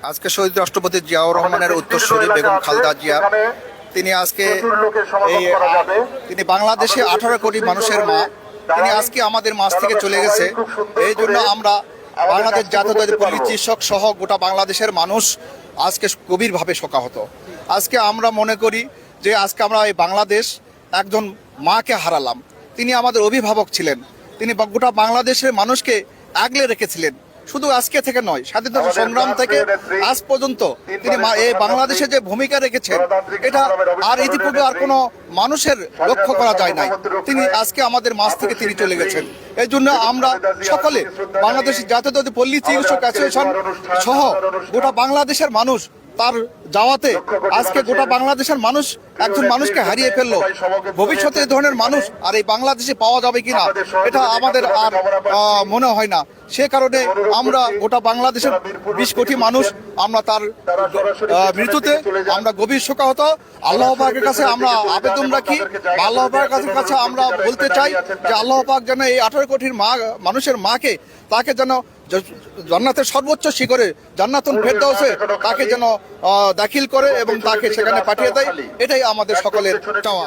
আজকে শহীদ রাষ্ট্রপতি জিয়াউর রহমানের উত্তরসূরি বেগম খালেদা জিয়া তিনি আজকে তিনি বাংলাদেশে 18 কোটি মানুষের মা। তিনি আজকে আমাদের মাঝ থেকে চলে গেছে। এই জন্য আমরা বাংলাদেশ জাতীয়তাবাদী পল্লী চিকিৎসক সহ গোটা বাংলাদেশের মানুষ আজকে গভীরভাবে শোকাহত। আজকে আমরা মনে করি যে আজকে আমরা এই বাংলাদেশ একজন মাকে হারালাম। তিনি আমাদের অভিভাবক ছিলেন। তিনি গোটা বাংলাদেশের মানুষকে আগলে রেখেছিলেন। শুধু আজকে থেকে নয়, স্বাধীনতা সংগ্রাম থেকে আজ পর্যন্ত তিনি এই বাংলাদেশে যে ভূমিকা রেখেছেন এটা আর ইতিপূর্বে আর কোনো মানুষের লক্ষ্য করা যায় নাই। তিনি আজকে আমাদের মাঝ থেকে তিনি চলে গেছেন। এই জন্য আমরা সকলে বাংলাদেশের জাতীয়তাবাদী পল্লী চিকিৎসক অ্যাসোসিয়েশন সহ গোটা বাংলাদেশের মানুষ তার যাওয়াতে আজকে গোটা বাংলাদেশের মানুষ একজন মানুষকে হারিয়ে ফেললো। ভবিষ্যতে এই ধরনের মানুষ আর এই বাংলাদেশে পাওয়া যাবে কিনা এটা আমাদের আর মনে হয় না। সে কারণে আমরা গোটা বাংলাদেশের 20 কোটি মানুষ আমরা তার মৃত্যুতে আমরা গভীর শোকাহত। আল্লাহ পাকের কাছে আমরা আবেদন রাখি, আল্লাহ পাকের কাছে আমরা বলতে চাই যে আল্লাহ পাক যেন এই 18 কোটির মানুষের মাকে তাকে যেন জান্নাতের সর্বোচ্চ শিখরে জান্নাতুল ফেরদাউসে তাকে যেন দাখিল করে এবং তাকে সেখানে পাঠিয়ে দেয়। এটাই আমাদের সকলের চাওয়া।